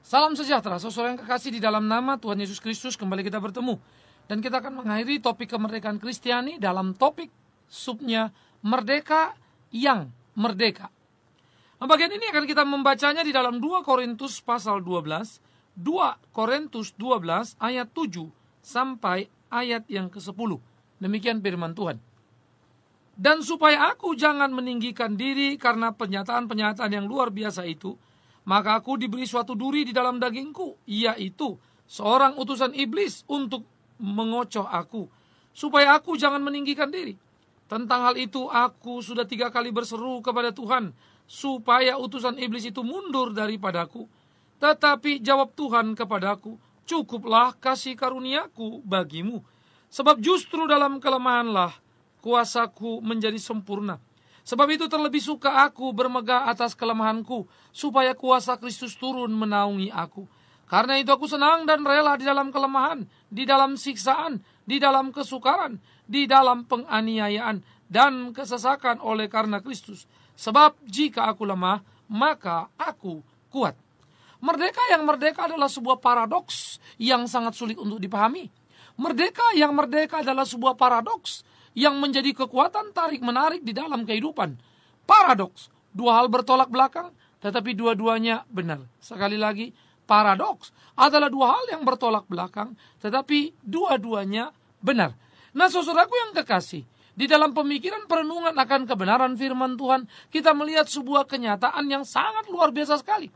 Salam sejahtera, saudara yang kekasih di dalam nama Tuhan Yesus Kristus. Kembali kita bertemu. Dan kita akan mengakhiri topik kemerdekaan Kristiani dalam topik subnya Merdeka yang Merdeka. Nah, bagian ini akan kita membacanya di dalam 2 Korintus pasal 12. 2 Korintus 12 ayat 7 sampai ayat yang ke-10. Demikian firman Tuhan. Dan supaya aku jangan meninggikan diri karena penyataan-penyataan yang luar biasa itu, maka aku diberi suatu duri di dalam dagingku, yaitu seorang utusan iblis untuk mengocoh aku, supaya aku jangan meninggikan diri. Tentang hal itu aku sudah 3 kali berseru kepada Tuhan, supaya utusan iblis itu mundur daripadaku. Tetapi jawab Tuhan kepadaku, cukuplah kasih karuniaku bagimu, sebab justru dalam kelemahanlah kuasaku menjadi sempurna. Sebab itu terlebih suka aku bermegah atas kelemahanku, supaya kuasa Kristus turun menaungi aku. Karena itu aku senang dan rela di dalam kelemahan, di dalam siksaan, di dalam kesukaran, di dalam penganiayaan, dan kesesakan oleh karena Kristus. Sebab jika aku lemah, maka aku kuat. Merdeka yang merdeka adalah sebuah paradoks yang sangat sulit untuk dipahami. Merdeka yang merdeka adalah sebuah paradoks yang menjadi kekuatan tarik-menarik di dalam kehidupan. Paradoks, 2 hal bertolak belakang, tetapi dua-duanya benar. Sekali lagi, paradoks adalah 2 hal yang bertolak belakang, tetapi dua-duanya benar. Nah, saudaraku yang kekasih, di dalam pemikiran perenungan akan kebenaran firman Tuhan, kita melihat sebuah kenyataan yang sangat luar biasa sekali.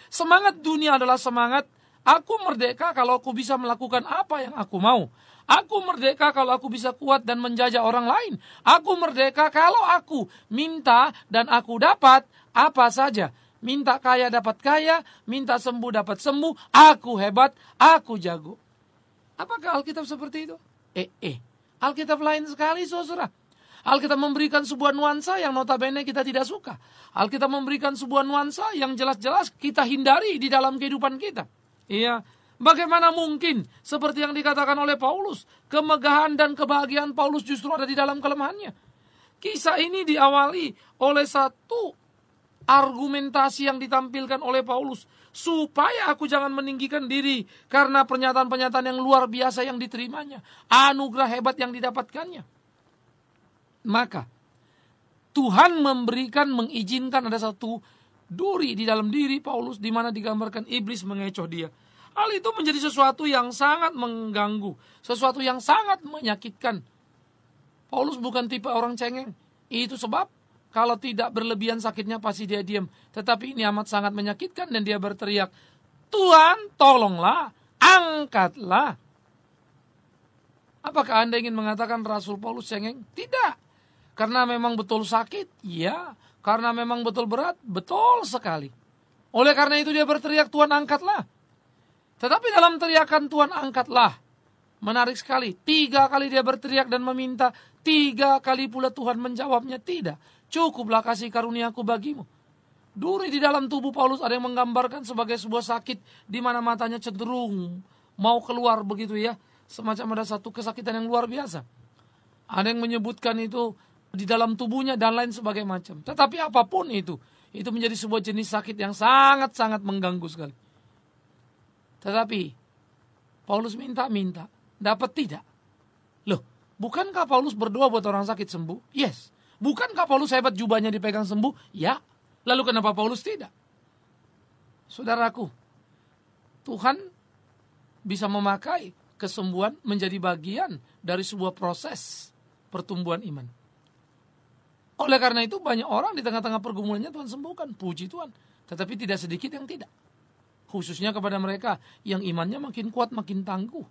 Semangat dunia adalah semangat, aku merdeka kalau aku bisa melakukan apa yang aku mau. Aku merdeka kalau aku bisa kuat dan menjajah orang lain. Aku merdeka kalau aku minta dan aku dapat apa saja. Minta kaya dapat kaya, minta sembuh dapat sembuh. Aku hebat, aku jago. Apakah Alkitab seperti itu? Alkitab lain sekali, saudara. Alkitab memberikan sebuah nuansa yang notabene kita tidak suka. Alkitab memberikan sebuah nuansa yang jelas-jelas kita hindari di dalam kehidupan kita. Iya. Bagaimana mungkin seperti yang dikatakan oleh Paulus, kemegahan dan kebahagiaan Paulus justru ada di dalam kelemahannya. Kisah ini diawali oleh satu argumentasi yang ditampilkan oleh Paulus, supaya aku jangan meninggikan diri karena pernyataan-pernyataan yang luar biasa yang diterimanya, anugerah hebat yang didapatkannya. Maka Tuhan mengizinkan ada satu duri di dalam diri Paulus, di mana digambarkan iblis mengecoh dia. Hal itu menjadi sesuatu yang sangat mengganggu, sesuatu yang sangat menyakitkan. Paulus bukan tipe orang cengeng. Itu sebab kalau tidak berlebihan sakitnya pasti dia diam. Tetapi ini amat sangat menyakitkan dan dia berteriak, Tuhan tolonglah, angkatlah. Apakah Anda ingin mengatakan Rasul Paulus cengeng? Tidak. Karena memang betul sakit? Ya. Karena memang betul berat? Betul sekali. Oleh karena itu dia berteriak, Tuhan angkatlah. Tetapi dalam teriakan Tuhan angkatlah, menarik sekali. 3 kali dia berteriak dan meminta, 3 kali pula Tuhan menjawabnya tidak. Cukuplah kasih karuniaku bagimu. Duri di dalam tubuh Paulus ada yang menggambarkan sebagai sebuah sakit di mana matanya cenderung mau keluar begitu ya. Semacam ada satu kesakitan yang luar biasa. Ada yang menyebutkan itu di dalam tubuhnya dan lain sebagainya macam. Tetapi apapun itu menjadi sebuah jenis sakit yang sangat-sangat mengganggu sekali. Tetapi Paulus minta, dapat tidak? Loh, bukankah Paulus berdoa buat orang sakit sembuh? Yes. Bukankah Paulus hebat jubahnya dipegang sembuh? Ya. Lalu kenapa Paulus tidak? Saudaraku, Tuhan bisa memakai kesembuhan menjadi bagian dari sebuah proses pertumbuhan iman. Oleh karena itu banyak orang di tengah-tengah pergumulannya Tuhan sembuhkan, puji Tuhan. Tetapi tidak sedikit yang tidak. Khususnya kepada mereka yang imannya makin kuat, makin tangguh.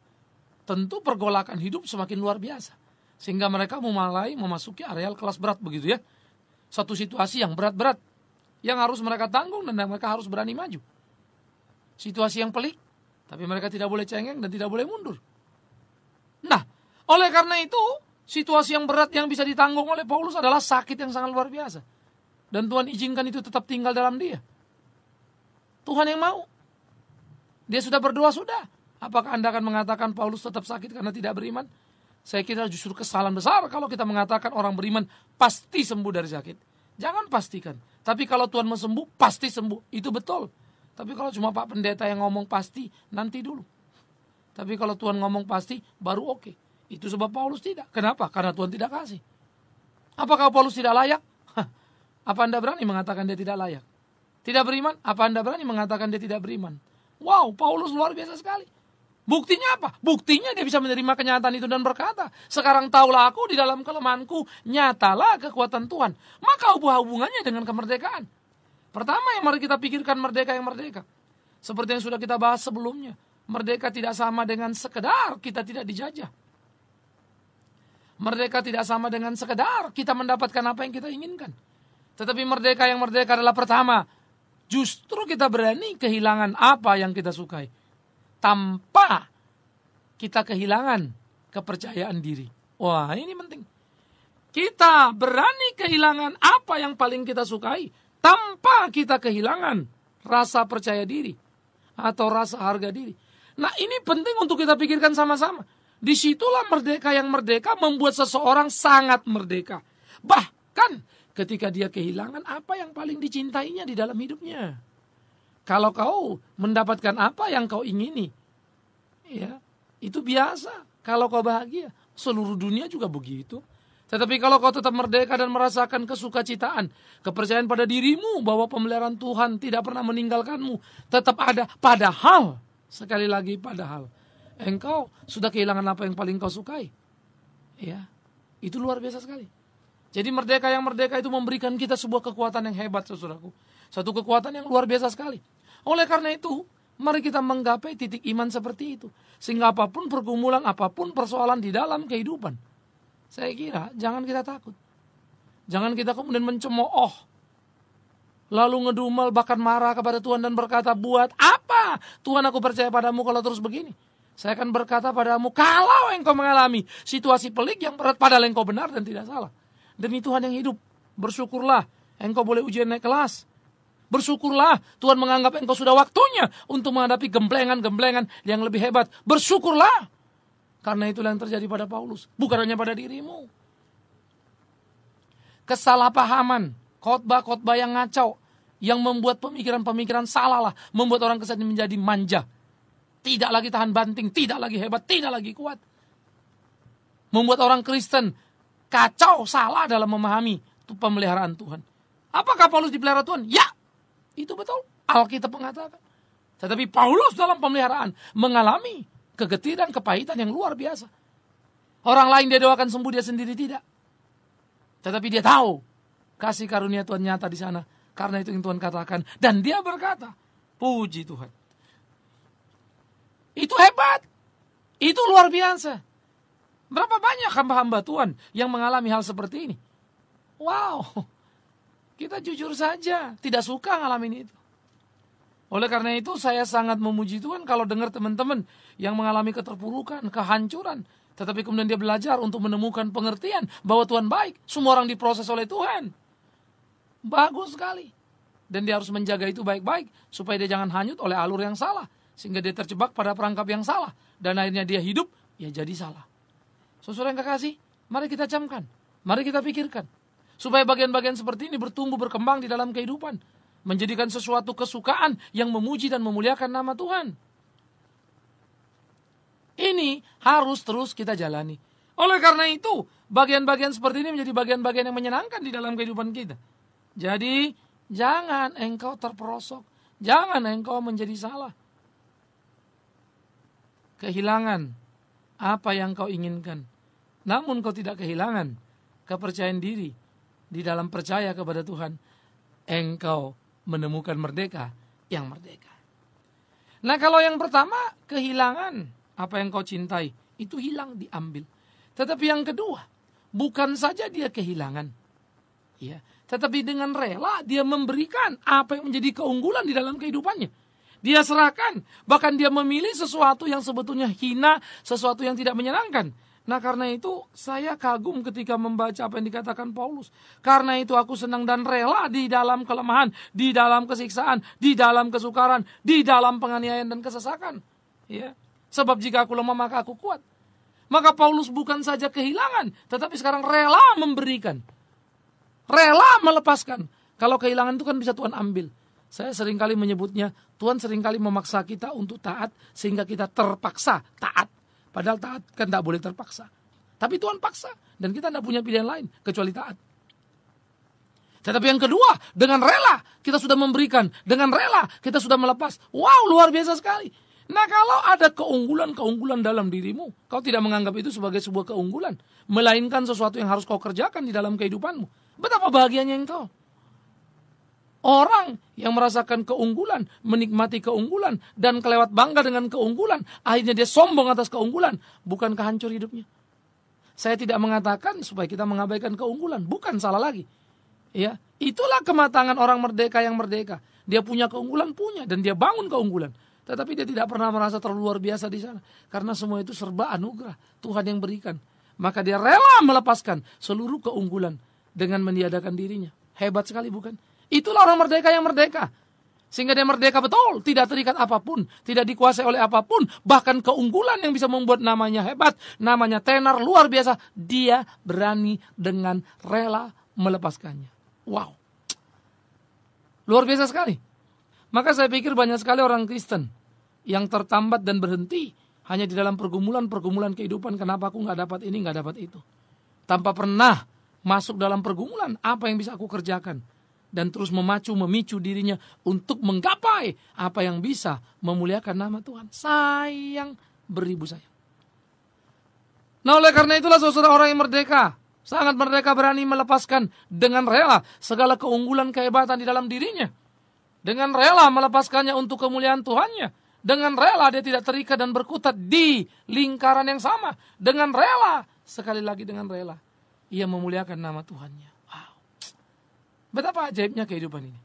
Tentu pergolakan hidup semakin luar biasa. Sehingga mereka mulai memasuki areal kelas berat begitu ya. Satu situasi yang berat-berat. Yang harus mereka tanggung dan mereka harus berani maju. Situasi yang pelik. Tapi mereka tidak boleh cengeng dan tidak boleh mundur. Nah, oleh karena itu, situasi yang berat yang bisa ditanggung oleh Paulus adalah sakit yang sangat luar biasa. Dan Tuhan izinkan itu tetap tinggal dalam dia. Tuhan yang mau. Dia sudah berdoa, sudah. Apakah Anda akan mengatakan Paulus tetap sakit karena tidak beriman? Saya kira justru kesalahan besar kalau kita mengatakan orang beriman pasti sembuh dari sakit. Jangan pastikan. Tapi kalau Tuhan mau sembuh, pasti sembuh. Itu betul. Tapi kalau cuma Pak Pendeta yang ngomong pasti, nanti dulu. Tapi kalau Tuhan ngomong pasti, baru oke. Itu sebab Paulus tidak. Kenapa? Karena Tuhan tidak kasih. Apakah Paulus tidak layak? Apa Anda berani mengatakan dia tidak layak? Tidak beriman? Apa Anda berani mengatakan dia tidak beriman? Wow, Paulus luar biasa sekali. Buktinya apa? Buktinya dia bisa menerima kenyataan itu dan berkata, sekarang taulah aku di dalam kelemahanku, nyatalah kekuatan Tuhan. Maka hubungannya dengan kemerdekaan. Pertama yang mari kita pikirkan merdeka yang merdeka. Seperti yang sudah kita bahas sebelumnya. Merdeka tidak sama dengan sekedar kita tidak dijajah. Merdeka tidak sama dengan sekedar kita mendapatkan apa yang kita inginkan. Tetapi merdeka yang merdeka adalah pertama, justru kita berani kehilangan apa yang kita sukai. Tanpa kita kehilangan kepercayaan diri. Wah, ini penting. Kita berani kehilangan apa yang paling kita sukai tanpa kita kehilangan rasa percaya diri atau rasa harga diri. Nah, ini penting untuk kita pikirkan sama-sama. Disitulah merdeka yang merdeka membuat seseorang sangat merdeka. Bahkan ketika dia kehilangan apa yang paling dicintainya di dalam hidupnya. Kalau kau mendapatkan apa yang kau ingini, ya, itu biasa. Kalau kau bahagia, seluruh dunia juga begitu. Tetapi kalau kau tetap merdeka dan merasakan kesukacitaan, kepercayaan pada dirimu bahwa pemeliharaan Tuhan tidak pernah meninggalkanmu, tetap ada. Padahal, sekali lagi padahal, engkau sudah kehilangan apa yang paling kau sukai. Ya, itu luar biasa sekali. Jadi merdeka yang merdeka itu memberikan kita sebuah kekuatan yang hebat, saudaraku. Satu kekuatan yang luar biasa sekali. Oleh karena itu, mari kita menggapai titik iman seperti itu. Sehingga apapun pergumulan, apapun persoalan di dalam kehidupan, saya kira jangan kita takut. Jangan kita kemudian mencemooh, lalu ngedumel, bahkan marah kepada Tuhan dan berkata, buat apa Tuhan aku percaya padamu kalau terus begini? Saya akan berkata padamu, kalau engkau mengalami situasi pelik yang berat, padahal engkau benar dan tidak salah. Demi Tuhan yang hidup, bersyukurlah engkau boleh ujian naik kelas. Bersyukurlah Tuhan menganggap engkau sudah waktunya untuk menghadapi gemblengan-gemblengan yang lebih hebat. Bersyukurlah. Karena itulah yang terjadi pada Paulus. Bukan hanya pada dirimu. Kesalahpahaman, khotbah-khotbah yang ngacau, yang membuat pemikiran-pemikiran salah lah, membuat orang Kristen menjadi manja. Tidak lagi tahan banting, tidak lagi hebat, tidak lagi kuat. Membuat orang Kristen kacau, salah dalam memahami pemeliharaan Tuhan. Apakah Paulus dipelihara Tuhan? Ya, itu betul. Alkitab mengatakan. Tetapi Paulus dalam pemeliharaan mengalami kegetiran, kepahitan yang luar biasa. Orang lain dia doakan sembuh, dia sendiri tidak. Tetapi dia tahu kasih karunia Tuhan nyata di sana. Karena itu yang Tuhan katakan. Dan dia berkata, puji Tuhan. Itu hebat. Itu luar biasa. Berapa banyak hamba-hamba Tuhan yang mengalami hal seperti ini? Wow. Kita jujur saja, tidak suka ngalamin itu. Oleh karena itu saya sangat memuji Tuhan kalau dengar teman-teman yang mengalami keterpurukan, kehancuran. Tetapi kemudian dia belajar untuk menemukan pengertian bahwa Tuhan baik. Semua orang diproses oleh Tuhan. Bagus sekali. Dan dia harus menjaga itu baik-baik supaya dia jangan hanyut oleh alur yang salah. Sehingga dia terjebak pada perangkap yang salah. Dan akhirnya dia hidup, ya jadi salah. Saudara yang kekasih, mari kita camkan. Mari kita pikirkan. Supaya bagian-bagian seperti ini bertumbuh, berkembang di dalam kehidupan. Menjadikan sesuatu kesukaan yang memuji dan memuliakan nama Tuhan. Ini harus terus kita jalani. Oleh karena itu, bagian-bagian seperti ini menjadi bagian-bagian yang menyenangkan di dalam kehidupan kita. Jadi, jangan engkau terperosok. Jangan engkau menjadi salah. Kehilangan apa yang kau inginkan. Namun kau tidak kehilangan kepercayaan diri. Di dalam percaya kepada Tuhan, engkau menemukan merdeka yang merdeka. Nah, kalau yang pertama, kehilangan apa yang kau cintai, itu hilang, diambil. Tetapi yang kedua, bukan saja dia kehilangan, ya, tetapi dengan rela dia memberikan apa yang menjadi keunggulan di dalam kehidupannya. Dia serahkan, bahkan dia memilih sesuatu yang sebetulnya hina, sesuatu yang tidak menyenangkan. Nah, karena itu saya kagum ketika membaca apa yang dikatakan Paulus. Karena itu aku senang dan rela di dalam kelemahan, di dalam kesiksaan, di dalam kesukaran, di dalam penganiayaan dan kesesakan. Ya. Sebab jika aku lemah maka aku kuat. Maka Paulus bukan saja kehilangan, tetapi sekarang rela memberikan. Rela melepaskan. Kalau kehilangan itu kan bisa Tuhan ambil. Saya seringkali menyebutnya, Tuhan seringkali memaksa kita untuk taat sehingga kita terpaksa taat. Padahal taat kan tidak boleh terpaksa. Tapi Tuhan paksa dan kita tidak punya pilihan lain kecuali taat. Tetapi yang kedua, dengan rela kita sudah memberikan, dengan rela kita sudah melepas. Wow, luar biasa sekali. Nah, kalau ada keunggulan-keunggulan dalam dirimu, kau tidak menganggap itu sebagai sebuah keunggulan, melainkan sesuatu yang harus kau kerjakan di dalam kehidupanmu. Betapa bahagianya engkau. Orang yang merasakan keunggulan, menikmati keunggulan, dan kelewat bangga dengan keunggulan, akhirnya dia sombong atas keunggulan. Bukankah hancur hidupnya? Saya tidak mengatakan supaya kita mengabaikan keunggulan, bukan, salah lagi. Ya, itulah kematangan orang merdeka yang merdeka. Dia punya keunggulan, punya, dan dia bangun keunggulan. Tetapi dia tidak pernah merasa terlalu luar biasa di sana. Karena semua itu serba anugerah Tuhan yang berikan. Maka dia rela melepaskan seluruh keunggulan dengan meniadakan dirinya. Hebat sekali, bukan? Itulah orang merdeka yang merdeka. Sehingga dia merdeka betul, tidak terikat apapun, tidak dikuasai oleh apapun. Bahkan keunggulan yang bisa membuat namanya hebat, namanya tenar, luar biasa. Dia berani dengan rela melepaskannya. Wow. Luar biasa sekali. Maka saya pikir banyak sekali orang Kristen yang tertambat dan berhenti hanya di dalam pergumulan-pergumulan kehidupan. Kenapa aku nggak dapat ini, nggak dapat itu. Tanpa pernah masuk dalam pergumulan, apa yang bisa aku kerjakan. Dan terus memicu dirinya untuk menggapai apa yang bisa memuliakan nama Tuhan. Sayang, beribu sayang. Nah, oleh karena itulah saudara, orang yang merdeka, sangat merdeka, berani melepaskan dengan rela segala keunggulan kehebatan di dalam dirinya. Dengan rela melepaskannya untuk kemuliaan Tuhannya. Dengan rela dia tidak terikat dan berkutat di lingkaran yang sama. Dengan rela, sekali lagi dengan rela, ia memuliakan nama Tuhannya. Betapa ajaibnya kehidupan ini.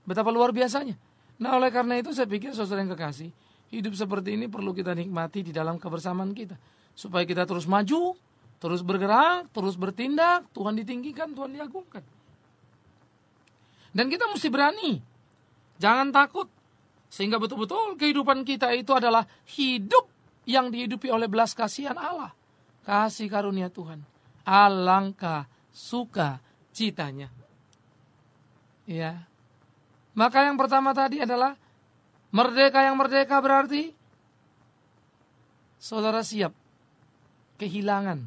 Betapa luar biasanya. Nah, oleh karena itu saya pikir saudara yang kekasih, hidup seperti ini perlu kita nikmati di dalam kebersamaan kita. Supaya kita terus maju, terus bergerak, terus bertindak, Tuhan ditinggikan, Tuhan diagungkan. Dan kita mesti berani. Jangan takut. Sehingga betul-betul kehidupan kita itu adalah hidup yang dihidupi oleh belas kasihan Allah. Kasih karunia Tuhan. Alangkah suka citanya. Ya. Maka yang pertama tadi adalah merdeka yang merdeka berarti saudara siap kehilangan.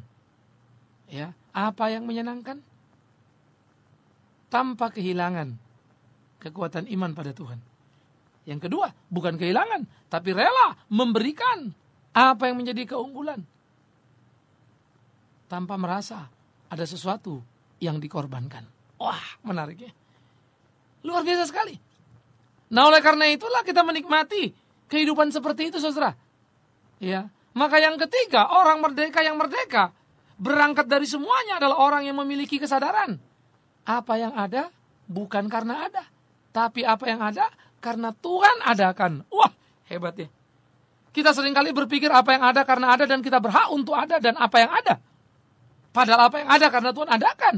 Ya, apa yang menyenangkan tanpa kehilangan kekuatan iman pada Tuhan. Yang kedua, bukan kehilangan, tapi rela memberikan apa yang menjadi keunggulan tanpa merasa ada sesuatu yang dikorbankan. Wah, menarik ya. Luar biasa sekali. Nah, oleh karena itulah kita menikmati kehidupan seperti itu, saudara. Ya, maka yang ketiga, orang merdeka yang merdeka berangkat dari semuanya adalah orang yang memiliki kesadaran. Apa yang ada bukan karena ada, tapi apa yang ada karena Tuhan adakan. Wah, hebat ya. Kita seringkali berpikir apa yang ada karena ada dan kita berhak untuk ada dan apa yang ada. Padahal apa yang ada karena Tuhan adakan.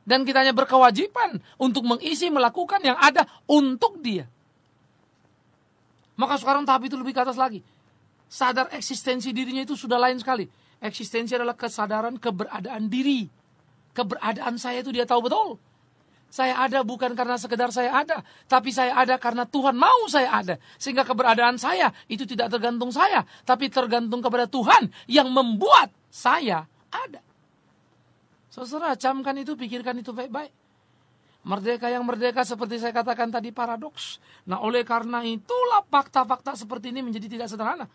Dan kita hanya berkewajiban untuk mengisi, melakukan yang ada untuk dia. Maka sekarang tahap itu lebih ke atas lagi. Sadar eksistensi dirinya itu sudah lain sekali. Eksistensi adalah kesadaran keberadaan diri. Keberadaan saya itu dia tahu betul. Saya ada bukan karena sekedar saya ada. Tapi saya ada karena Tuhan mau saya ada. Sehingga keberadaan saya itu tidak tergantung saya. Tapi tergantung kepada Tuhan yang membuat saya ada. Saudara, camkan itu, pikirkan itu baik-baik. Merdeka yang merdeka seperti saya katakan tadi paradoks. Nah, oleh karena itulah fakta-fakta seperti ini menjadi tidak sederhana.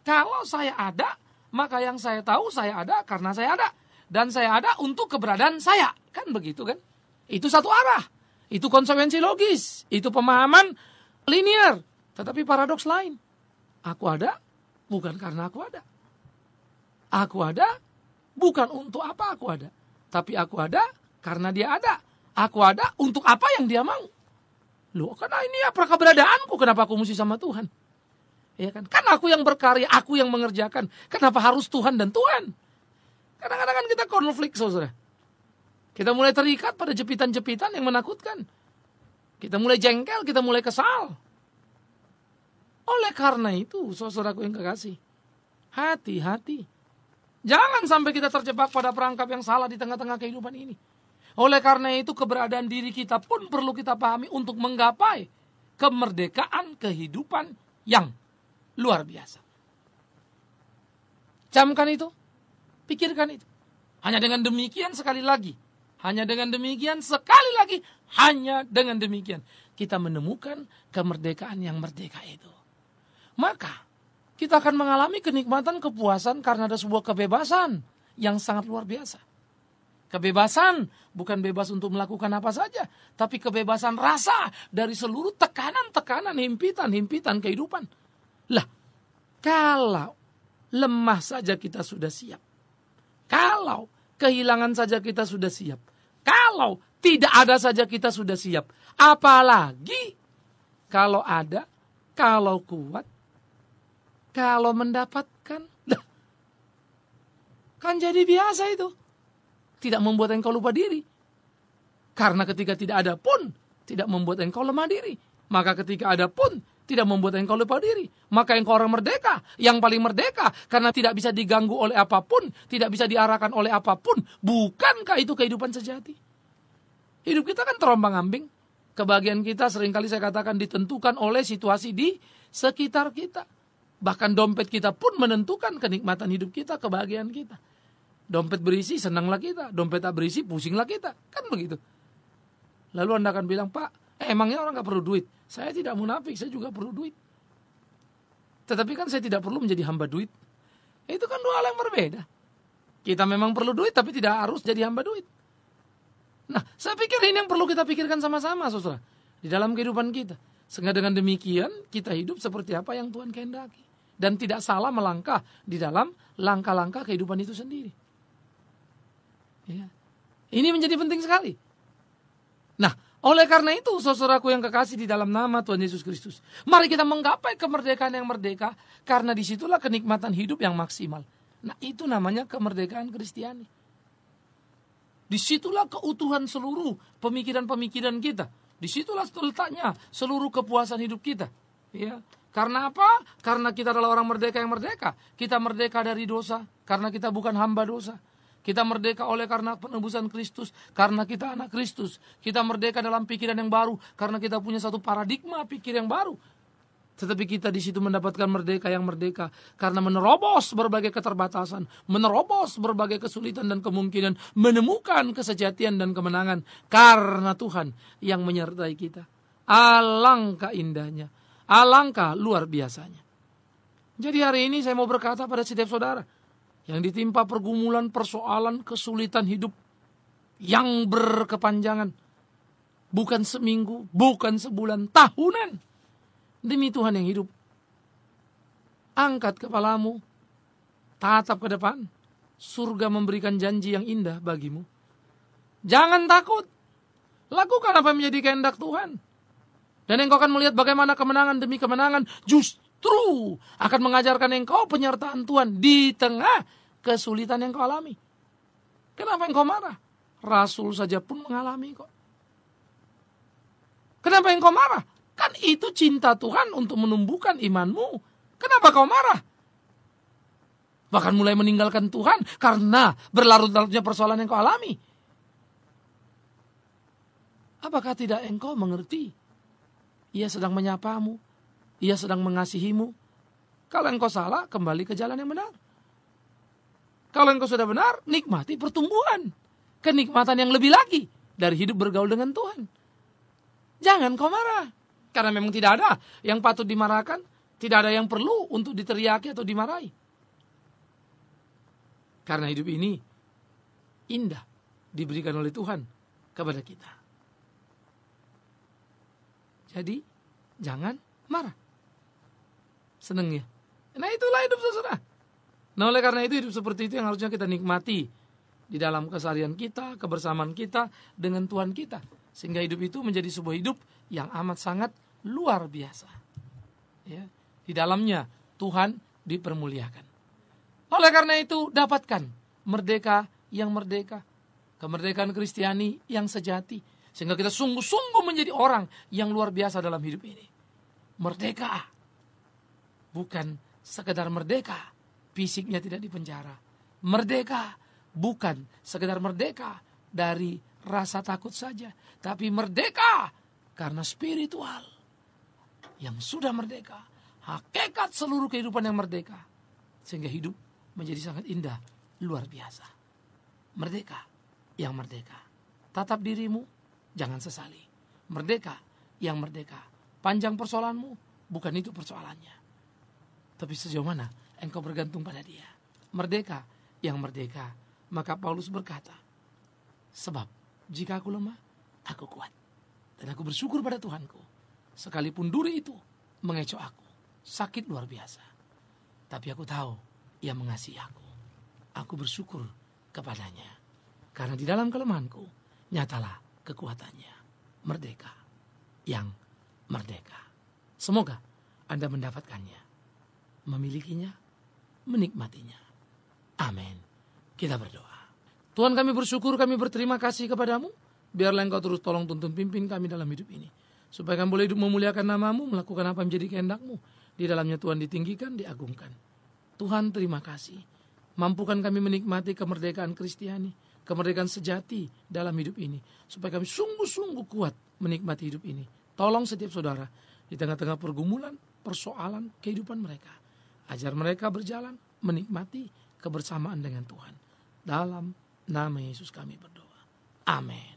Kalau saya ada, maka yang saya tahu saya ada karena saya ada. Dan saya ada untuk keberadaan saya. Kan begitu kan? Itu satu arah. Itu konsekuensi logis. Itu pemahaman linear. Tetapi paradoks lain. Aku ada bukan karena aku ada. Aku ada bukan untuk apa aku ada. Tapi aku ada karena dia ada. Aku ada untuk apa yang dia mau. Loh, karena ini apa keberadaanku, kenapa aku mesti sama Tuhan? Ya kan? Kan aku yang berkarya, aku yang mengerjakan. Kenapa harus Tuhan dan Tuhan? Kadang-kadang kan kita konflik, saudara. Kita mulai terikat pada jepitan-jepitan yang menakutkan. Kita mulai jengkel, kita mulai kesal. Oleh karena itu, saudaraku yang kekasih, hati-hati. Jangan sampai kita terjebak pada perangkap yang salah di tengah-tengah kehidupan ini. Oleh karena itu keberadaan diri kita pun perlu kita pahami untuk menggapai kemerdekaan kehidupan yang luar biasa. Camkan itu, pikirkan itu. Hanya dengan demikian sekali lagi, hanya dengan demikian sekali lagi, hanya dengan demikian kita menemukan kemerdekaan yang merdeka itu. Maka kita akan mengalami kenikmatan kepuasan karena ada sebuah kebebasan yang sangat luar biasa. Kebebasan bukan bebas untuk melakukan apa saja, tapi kebebasan rasa dari seluruh tekanan-tekanan, himpitan-himpitan kehidupan. Lah, kalau lemah saja kita sudah siap. Kalau kehilangan saja kita sudah siap. Kalau tidak ada saja kita sudah siap. Apalagi kalau ada, kalau kuat, kalau mendapatkan. Lah, kan jadi biasa itu. Tidak membuat engkau lupa diri. Karena ketika tidak ada pun, tidak membuat engkau lemah diri. Maka ketika ada pun, tidak membuat engkau lupa diri. Maka engkau orang merdeka, yang paling merdeka. Karena tidak bisa diganggu oleh apapun, tidak bisa diarahkan oleh apapun. Bukankah itu kehidupan sejati? Hidup kita kan terombang-ambing. Kebahagiaan kita seringkali saya katakan ditentukan oleh situasi di sekitar kita. Bahkan dompet kita pun menentukan kenikmatan hidup kita, kebahagiaan kita. Dompet berisi, senanglah kita. Dompet tak berisi, pusinglah kita. Kan begitu. Lalu Anda akan bilang, Pak, emangnya orang gak perlu duit? Saya tidak munafik, saya juga perlu duit. Tetapi kan saya tidak perlu menjadi hamba duit. Itu kan dua hal yang berbeda. Kita memang perlu duit, tapi tidak harus jadi hamba duit. Nah, saya pikir ini yang perlu kita pikirkan sama-sama, saudara. Di dalam kehidupan kita. Sehingga dengan demikian, kita hidup seperti apa yang Tuhan kehendaki. Dan tidak salah melangkah di dalam langkah-langkah kehidupan itu sendiri. Ya. Ini menjadi penting sekali. Nah, oleh karena itu, saudaraku yang kekasih di dalam nama Tuhan Yesus Kristus, mari kita menggapai kemerdekaan yang merdeka, karena disitulah kenikmatan hidup yang maksimal. Nah, itu namanya kemerdekaan Kristiani. Disitulah keutuhan seluruh pemikiran-pemikiran kita. Disitulah letaknya seluruh kepuasan hidup kita. Ya. Karena apa? Karena kita adalah orang merdeka yang merdeka. Kita merdeka dari dosa, karena kita bukan hamba dosa. Kita merdeka oleh karena penebusan Kristus, karena kita anak Kristus. Kita merdeka dalam pikiran yang baru, karena kita punya satu paradigma pikir yang baru. Tetapi kita di situ mendapatkan merdeka yang merdeka, karena menerobos berbagai keterbatasan, menerobos berbagai kesulitan dan kemungkinan, menemukan kesejatian dan kemenangan, karena Tuhan yang menyertai kita. Alangkah indahnya, alangkah luar biasanya. Jadi hari ini saya mau berkata pada setiap saudara, yang ditimpa pergumulan, persoalan, kesulitan hidup yang berkepanjangan. Bukan seminggu, bukan sebulan, tahunan. Demi Tuhan yang hidup. Angkat kepalamu, tatap ke depan. Surga memberikan janji yang indah bagimu. Jangan takut. Lakukan apa yang menjadi kehendak Tuhan. Dan engkau akan melihat bagaimana kemenangan demi kemenangan justru akan mengajarkan engkau penyertaan Tuhan di tengah kesulitan yang kau alami. Kenapa engkau marah? Rasul saja pun mengalami kok. Kenapa engkau marah? Kan itu cinta Tuhan untuk menumbuhkan imanmu. Kenapa kau marah? Bahkan mulai meninggalkan Tuhan karena berlarut-larutnya persoalan yang kau alami. Apakah tidak engkau mengerti? Ia sedang menyapamu. Ia sedang mengasihimu. Kalau engkau salah, kembali ke jalan yang benar. Kalau engkau sudah benar, nikmati pertumbuhan. Kenikmatan yang lebih lagi dari hidup bergaul dengan Tuhan. Jangan kau marah. Karena memang tidak ada yang patut dimarahkan. Tidak ada yang perlu untuk diteriaki atau dimarahi. Karena hidup ini indah diberikan oleh Tuhan kepada kita. Jadi, jangan marah. Seneng ya? Nah itulah hidup saudara. Nah oleh karena itu hidup seperti itu yang harusnya kita nikmati di dalam keseharian kita, kebersamaan kita dengan Tuhan kita. Sehingga hidup itu menjadi sebuah hidup yang amat sangat luar biasa. Ya, di dalamnya Tuhan dipermuliakan. Oleh karena itu dapatkan merdeka yang merdeka. Kemerdekaan Kristiani yang sejati. Sehingga kita sungguh-sungguh menjadi orang yang luar biasa dalam hidup ini. Merdeka. Bukan sekedar merdeka. Fisiknya tidak dipenjara. Merdeka bukan sekedar merdeka dari rasa takut saja, tapi merdeka karena spiritual yang sudah merdeka, hakikat seluruh kehidupan yang merdeka, sehingga hidup menjadi sangat indah, luar biasa. Merdeka yang merdeka. Tatap dirimu, jangan sesali. Merdeka yang merdeka. Panjang persoalanmu, bukan itu persoalannya, tapi sejauh mana engkau bergantung pada Dia. Merdeka yang merdeka. Maka Paulus berkata, sebab jika aku lemah, aku kuat. Dan aku bersyukur pada Tuhanku, sekalipun duri itu mengecoh aku, sakit luar biasa, tapi aku tahu Ia mengasihi aku. Aku bersyukur kepadanya, karena di dalam kelemahanku nyatalah kekuatannya. Merdeka yang merdeka. Semoga Anda mendapatkannya, memilikinya, menikmatinya. Amin. Kita berdoa. Tuhan, kami bersyukur, kami berterima kasih kepadamu. Biarlah Engkau terus tolong tuntun pimpin kami dalam hidup ini, supaya kami boleh hidup memuliakan nama-Mu, melakukan apa yang menjadi kehendak-Mu. Di dalamnya Tuhan ditinggikan, diagungkan. Tuhan, terima kasih. Mampukan kami menikmati kemerdekaan Kristiani, kemerdekaan sejati dalam hidup ini, supaya kami sungguh-sungguh kuat menikmati hidup ini. Tolong setiap saudara di tengah-tengah pergumulan, persoalan kehidupan mereka. Ajar mereka berjalan menikmati kebersamaan dengan Tuhan. Dalam nama Yesus kami berdoa. Amin.